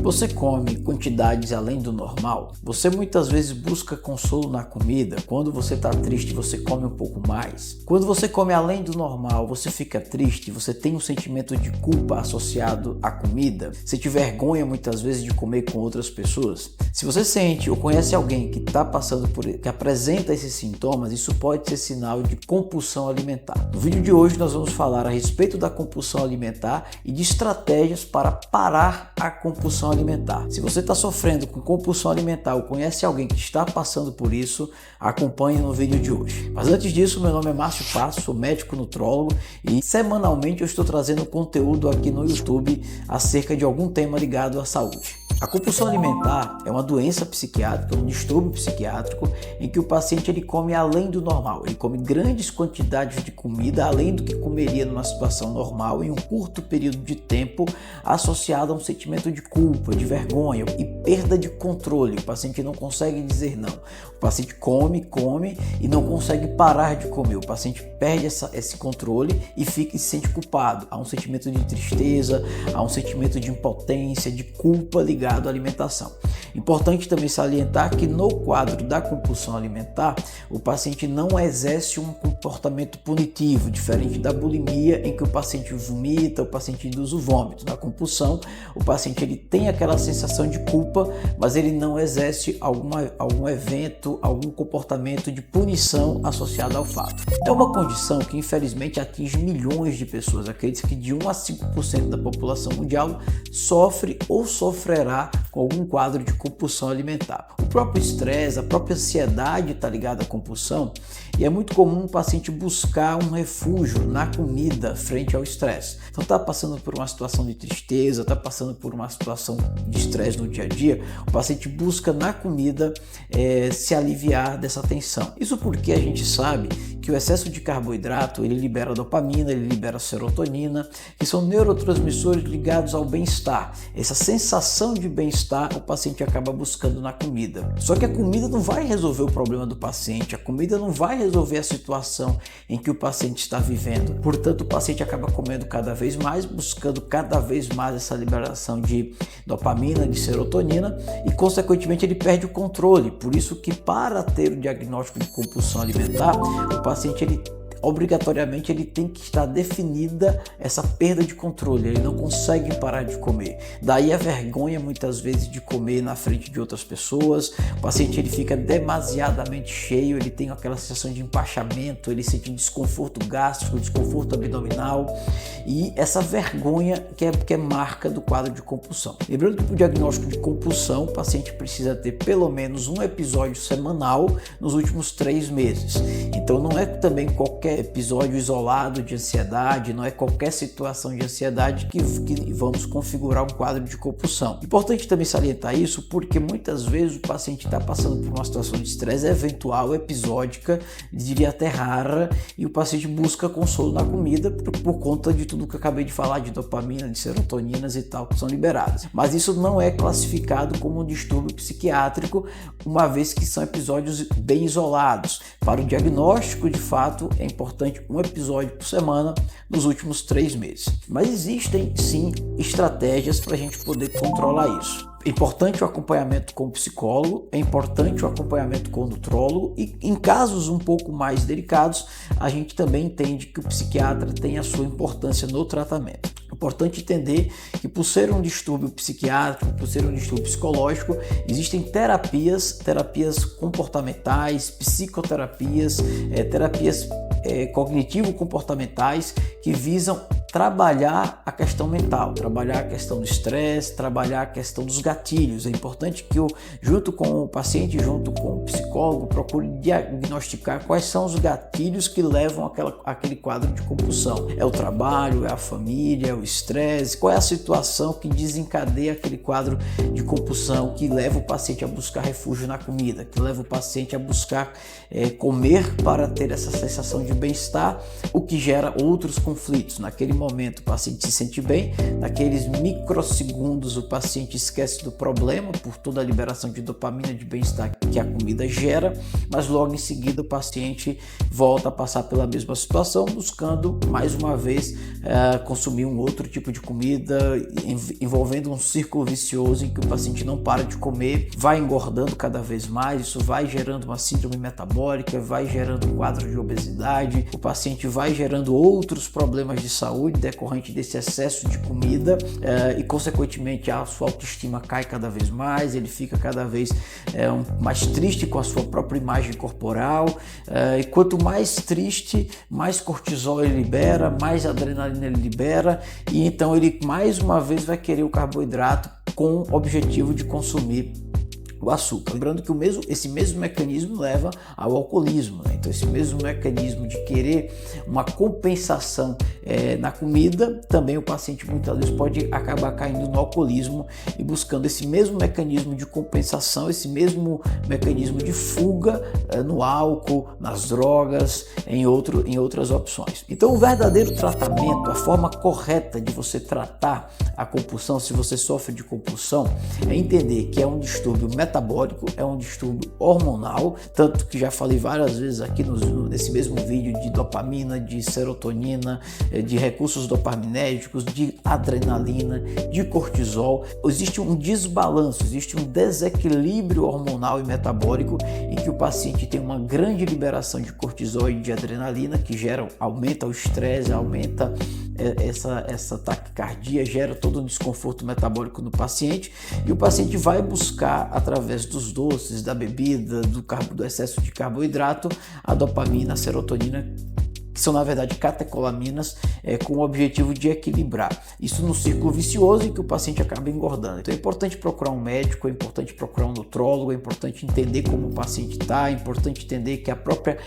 Você come quantidades além do normal? Você muitas vezes busca consolo na comida? Quando você está triste, você come um pouco mais? Quando você come além do normal, você fica triste? Você tem um sentimento de culpa associado à comida? Você te vergonha muitas vezes de comer com outras pessoas? Se você sente ou conhece alguém que está passando que apresenta esses sintomas, isso pode ser sinal de compulsão alimentar. No vídeo de hoje nós vamos falar a respeito da compulsão alimentar e de estratégias para parar a compulsão alimentar. Se você está sofrendo com compulsão alimentar ou conhece alguém que está passando por isso, acompanhe no vídeo de hoje. Mas antes disso, meu nome é Márcio Passo, sou médico nutrólogo e semanalmente eu estou trazendo conteúdo aqui no YouTube acerca de algum tema ligado à saúde. A compulsão alimentar é uma doença psiquiátrica, um distúrbio psiquiátrico em que o paciente ele come além do normal. Ele come grandes quantidades de comida além do que comeria numa situação normal em um curto período de tempo, associado a um sentimento de culpa, de vergonha e perda de controle. O paciente não consegue dizer não. O paciente come e não consegue parar de comer. O paciente perde esse controle e se sente culpado. Há um sentimento de tristeza, há um sentimento de impotência, de culpa ligado à alimentação. Importante também salientar que no quadro da compulsão alimentar, o paciente não exerce um comportamento punitivo, diferente da bulimia, em que o paciente vomita, o paciente induz o vômito. Na compulsão, o paciente ele tem aquela sensação de culpa, mas ele não exerce algum evento, algum comportamento de punição associado ao fato. É uma condição que infelizmente atinge milhões de pessoas. Acredita que de 1 a 5% da população mundial sofre ou sofrerá com algum quadro de compulsão alimentar. O próprio estresse, a própria ansiedade está ligada à compulsão e é muito comum o paciente buscar um refúgio na comida frente ao estresse. Então está passando por uma situação de tristeza, está passando por uma situação de estresse no dia a dia, o paciente busca na comida se aliviar dessa tensão. Isso porque a gente sabe que o excesso de carboidrato ele libera dopamina, ele libera serotonina, que são neurotransmissores ligados ao bem-estar. Essa sensação de bem-estar o paciente acaba buscando na comida. Só que a comida não vai resolver o problema do paciente, a comida não vai resolver a situação em que o paciente está vivendo. Portanto, o paciente acaba comendo cada vez mais, buscando cada vez mais essa liberação de dopamina, de serotonina e, consequentemente, ele perde o controle. Por isso que, para ter o diagnóstico de compulsão alimentar, o paciente obrigatoriamente ele tem que estar definida essa perda de controle, ele não consegue parar de comer. Daí a vergonha muitas vezes de comer na frente de outras pessoas. O paciente ele fica demasiadamente cheio, ele tem aquela sensação de empachamento, ele sente desconforto gástrico, desconforto abdominal e essa vergonha que é marca do quadro de compulsão. Lembrando que para o diagnóstico de compulsão, o paciente precisa ter pelo menos um episódio semanal nos últimos 3 meses. Então não é também qualquer episódio isolado de ansiedade, não é qualquer situação de ansiedade que vamos configurar um quadro de compulsão. Importante também salientar isso porque muitas vezes o paciente está passando por uma situação de estresse eventual, episódica, diria até rara, e o paciente busca consolo na comida por conta de tudo que eu acabei de falar, de dopamina, de serotoninas e tal, que são liberadas. Mas isso não é classificado como um distúrbio psiquiátrico, uma vez que são episódios bem isolados. Para o diagnóstico, de fato, é importante um episódio por semana nos últimos 3 meses. Mas existem sim estratégias para a gente poder controlar isso. É importante o acompanhamento com o psicólogo, é importante o acompanhamento com o nutrólogo e em casos um pouco mais delicados, a gente também entende que o psiquiatra tem a sua importância no tratamento. É importante entender que por ser um distúrbio psiquiátrico, por ser um distúrbio psicológico, existem terapias comportamentais, psicoterapias, terapias cognitivo-comportamentais que visam trabalhar a questão mental, trabalhar a questão do estresse, trabalhar a questão dos gatilhos. É importante que eu, junto com o paciente, junto com o psicólogo, procure diagnosticar quais são os gatilhos que levam àquele quadro de compulsão. É o trabalho, é a família, é o estresse, qual é a situação que desencadeia aquele quadro de compulsão, que leva o paciente a buscar refúgio na comida, que leva o paciente a buscar comer para ter essa sensação de bem-estar, o que gera outros conflitos. Naquele momento o paciente se sente bem, naqueles microsegundos o paciente esquece do problema por toda a liberação de dopamina, de bem-estar que a comida gera, mas logo em seguida o paciente volta a passar pela mesma situação, buscando mais uma vez consumir um outro tipo de comida, envolvendo um círculo vicioso em que o paciente não para de comer, vai engordando cada vez mais, isso vai gerando uma síndrome metabólica, vai gerando um quadro de obesidade, o paciente vai gerando outros problemas de saúde decorrente desse excesso de comida e consequentemente a sua autoestima cai cada vez mais, ele fica cada vez mais triste com a sua própria imagem corporal e quanto mais triste, mais cortisol ele libera, mais adrenalina ele libera e então ele mais uma vez vai querer o carboidrato com o objetivo de consumir o açúcar. Lembrando que esse mesmo mecanismo leva ao alcoolismo, né? Então esse mesmo mecanismo de querer uma compensação na comida, também o paciente muitas vezes pode acabar caindo no alcoolismo e buscando esse mesmo mecanismo de compensação, esse mesmo mecanismo de fuga no álcool, nas drogas, em outras opções. Então o verdadeiro tratamento, a forma correta de você tratar a compulsão, se você sofre de compulsão, é entender que é um distúrbio metabólico, é um distúrbio hormonal, tanto que já falei várias vezes aqui nesse mesmo vídeo de dopamina, de serotonina, de recursos dopaminérgicos, de adrenalina, de cortisol. Existe um desbalanço, existe um desequilíbrio hormonal e metabólico em que o paciente tem uma grande liberação de cortisol e de adrenalina que aumenta o estresse, aumenta essa taquicardia, gera todo um desconforto metabólico no paciente e o paciente vai buscar através dos doces, da bebida, do excesso de carboidrato, a dopamina, a serotonina, que são na verdade catecolaminas, com o objetivo de equilibrar. Isso no círculo vicioso em que o paciente acaba engordando. Então é importante procurar um médico, é importante procurar um nutrólogo, é importante entender como o paciente está, é importante entender que a própria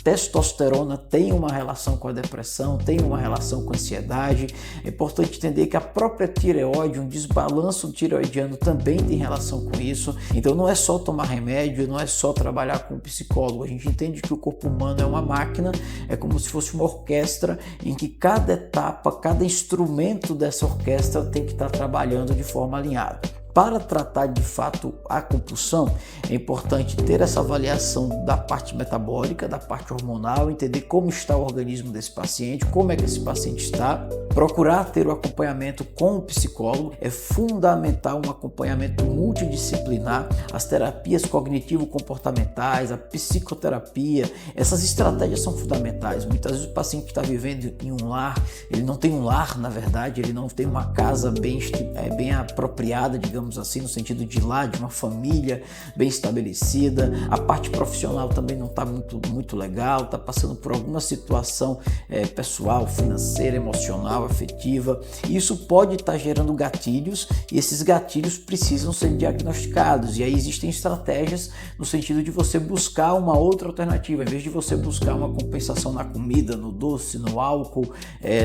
testosterona tem uma relação com a depressão, tem uma relação com a ansiedade, é importante entender que a própria tireoide, um desbalanço tireoidiano também tem relação com isso. Então não é só tomar remédio, não é só trabalhar com o psicólogo, a gente entende que o corpo humano é uma máquina, é como se fosse uma orquestra em que cada etapa, cada instrumento dessa orquestra tem que estar trabalhando de forma alinhada. Para tratar de fato a compulsão, é importante ter essa avaliação da parte metabólica, da parte hormonal, entender como está o organismo desse paciente, como é que esse paciente está, procurar ter o acompanhamento com o psicólogo. É fundamental um acompanhamento multidisciplinar, as terapias cognitivo-comportamentais, a psicoterapia, essas estratégias são fundamentais. Muitas vezes o paciente está vivendo em um lar, ele não tem um lar, na verdade, ele não tem uma casa bem apropriada, digamos assim, no sentido de lar, de uma família bem estabelecida, a parte profissional também não está muito legal, está passando por alguma situação pessoal, financeira, emocional, afetiva. Isso pode estar gerando gatilhos e esses gatilhos precisam ser diagnosticados e aí existem estratégias no sentido de você buscar uma outra alternativa, em vez de você buscar uma compensação na comida, no doce, no álcool,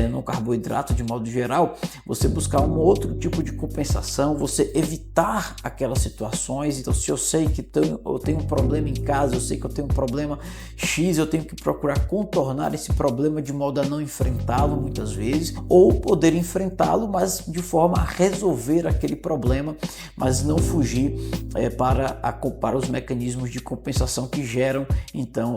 no carboidrato de modo geral, você buscar um outro tipo de compensação, você evitar aquelas situações. Então se eu sei que eu tenho um problema em casa, eu sei que eu tenho um problema X, eu tenho que procurar contornar esse problema de modo a não enfrentá-lo muitas vezes, ou poder enfrentá-lo, mas de forma a resolver aquele problema, mas não fugir para os mecanismos de compensação que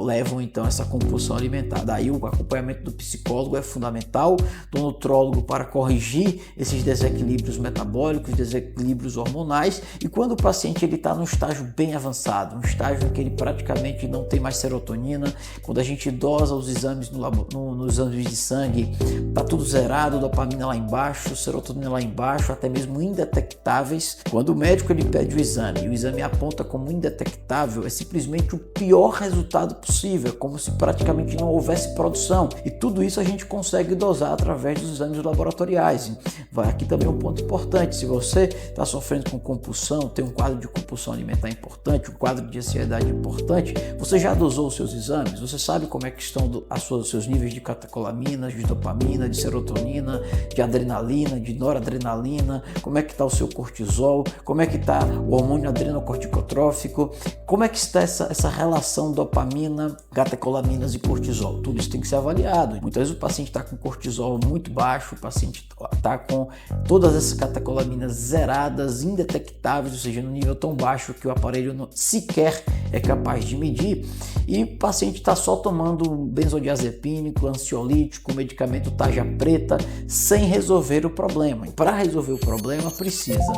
levam essa compulsão alimentar. Daí o acompanhamento do psicólogo é fundamental, do nutrólogo para corrigir esses desequilíbrios metabólicos, desequilíbrios hormonais, e quando o paciente está num estágio bem avançado, um estágio em que ele praticamente não tem mais serotonina, quando a gente dosa os exames nos exames de sangue, está tudo zerado, dopamina lá embaixo, serotonina lá embaixo, até mesmo indetectáveis. Quando o médico ele pede o exame e o exame aponta como indetectável, é simplesmente o pior resultado possível, como se praticamente não houvesse produção, e tudo isso a gente consegue dosar através dos exames laboratoriais. Aqui também um ponto importante: se você está sofrendo sofrendo com compulsão, tem um quadro de compulsão alimentar importante, um quadro de ansiedade importante, você já dosou os seus exames? Você sabe como é que estão os seus níveis de catecolaminas, de dopamina, de serotonina, de adrenalina, de noradrenalina, como é que está o seu cortisol, como é que está o hormônio adrenocorticotrófico, como é que está essa relação dopamina, catecolaminas e cortisol? Tudo isso tem que ser avaliado. Muitas vezes o paciente está com cortisol muito baixo, o paciente está com todas essas catecolaminas zeradas, indetectáveis, ou seja, no nível tão baixo que o aparelho sequer é capaz de medir, e o paciente está só tomando benzodiazepínico, ansiolítico, medicamento tarja preta, sem resolver o problema. E para resolver o problema precisa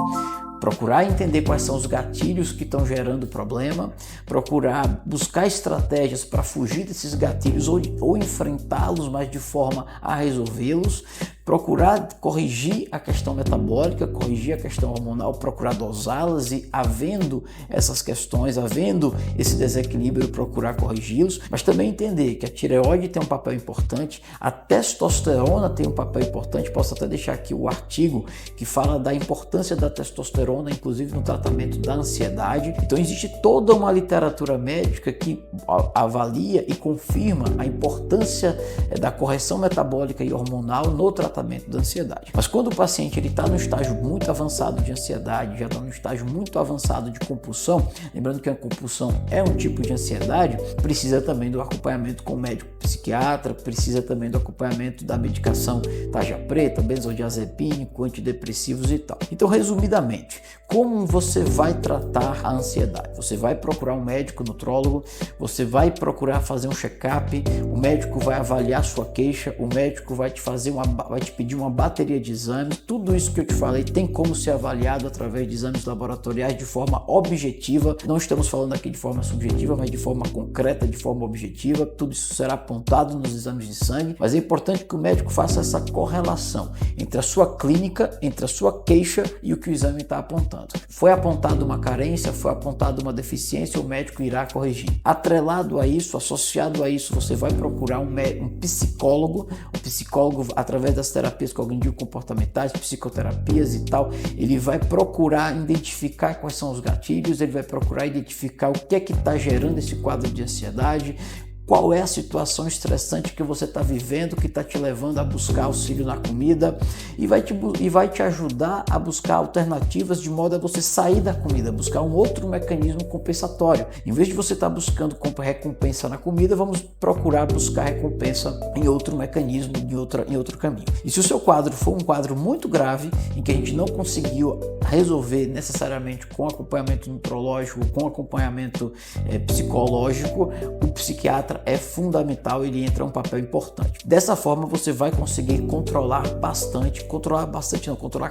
procurar entender quais são os gatilhos que estão gerando o problema, procurar buscar estratégias para fugir desses gatilhos ou enfrentá-los, mas de forma a resolvê-los, procurar corrigir a questão metabólica, corrigir a questão hormonal, procurar dosá-las e, havendo essas questões, havendo esse desequilíbrio, procurar corrigi-los, mas também entender que a tireoide tem um papel importante, a testosterona tem um papel importante. Posso até deixar aqui o artigo que fala da importância da testosterona, inclusive no tratamento da ansiedade. Então existe toda uma literatura médica que avalia e confirma a importância da correção metabólica e hormonal no tratamento da ansiedade. Mas quando o paciente está no estágio muito avançado de ansiedade, já está no estágio muito avançado de compulsão, lembrando que a compulsão é um tipo de ansiedade, precisa também do acompanhamento com o médico psiquiatra, precisa também do acompanhamento da medicação tarja preta, benzodiazepínico, antidepressivos e tal. Então, resumidamente, como você vai tratar a ansiedade? Você vai procurar um médico nutrólogo, você vai procurar fazer um check-up, o médico vai avaliar sua queixa, o médico vai te pedir uma bateria de exames. Tudo isso que eu te falei tem como ser avaliado através de exames laboratoriais de forma objetiva. Não estamos falando aqui de forma subjetiva, mas de forma concreta, de forma objetiva. Tudo isso será apontado nos exames de sangue, mas é importante que o médico faça essa correlação entre a sua clínica, entre a sua queixa e o que o exame está apontando. Foi apontada uma carência, foi apontada uma deficiência, o médico irá corrigir. Atrelado a isso, associado a isso, você vai procurar um psicólogo, através das terapias cognitivo-comportamentais, psicoterapias e tal, ele vai procurar identificar quais são os gatilhos, ele vai procurar identificar o que é que está gerando esse quadro de ansiedade, qual é a situação estressante que você está vivendo, que está te levando a buscar auxílio na comida, e vai te ajudar a buscar alternativas de modo a você sair da comida, buscar um outro mecanismo compensatório. Em vez de você estar buscando recompensa na comida, vamos procurar buscar recompensa em outro mecanismo, em outro caminho. E se o seu quadro for um quadro muito grave, em que a gente não conseguiu resolver necessariamente com acompanhamento nutrológico, com acompanhamento psicológico, o psiquiatra é fundamental, ele entra um papel importante. Dessa forma você vai conseguir controlar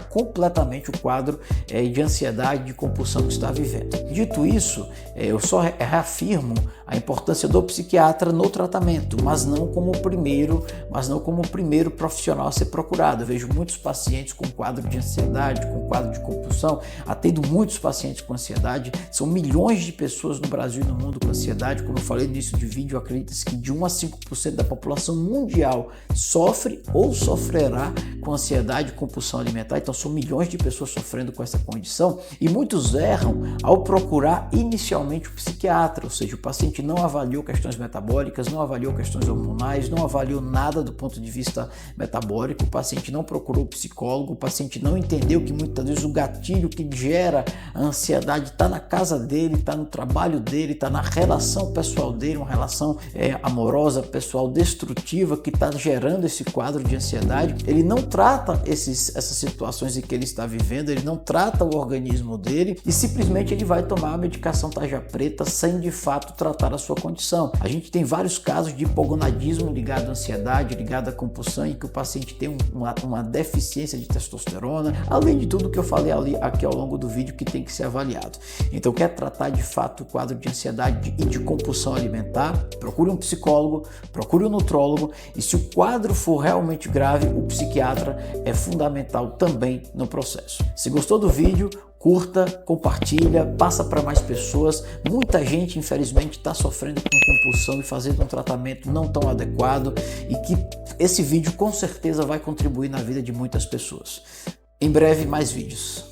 completamente o quadro de ansiedade, de compulsão que está vivendo. Dito isso, eu só reafirmo a importância do psiquiatra no tratamento, mas não como o primeiro profissional a ser procurado. Eu vejo muitos pacientes com quadro de ansiedade, com quadro de compulsão, atendo muitos pacientes com ansiedade. São milhões de pessoas no Brasil e no mundo com ansiedade. Como eu falei no início do vídeo, acredita-se que de 1 a 5% da população mundial sofre ou sofrerá com ansiedade e compulsão alimentar. Então são milhões de pessoas sofrendo com essa condição, e muitos erram ao procurar inicialmente o psiquiatra, ou seja, o paciente não avaliou questões metabólicas, não avaliou questões hormonais, não avaliou nada do ponto de vista metabólico, o paciente não procurou o psicólogo, o paciente não entendeu que muitas vezes o gatilho que gera a ansiedade está na casa dele, está no trabalho dele, está na relação pessoal dele, uma relação amorosa, pessoal, destrutiva, que está gerando esse quadro de ansiedade. Ele não trata essas situações em que ele está vivendo, ele não trata o organismo dele e simplesmente ele vai tomar a medicação tarja preta sem de fato tratar a sua condição. A gente tem vários casos de hipogonadismo ligado à ansiedade, ligado à compulsão, em que o paciente tem uma deficiência de testosterona, além de tudo que eu falei aqui ao longo do vídeo que tem que ser avaliado. Então, quer tratar de fato o quadro de ansiedade e de compulsão alimentar, procure um psicólogo, procure um nutrólogo, e se o quadro for realmente grave, o psiquiatra é fundamental também no processo. Se gostou do vídeo, curta, compartilha, passa para mais pessoas. Muita gente, infelizmente, está sofrendo com compulsão e fazendo um tratamento não tão adequado, e que esse vídeo com certeza vai contribuir na vida de muitas pessoas. Em breve, mais vídeos.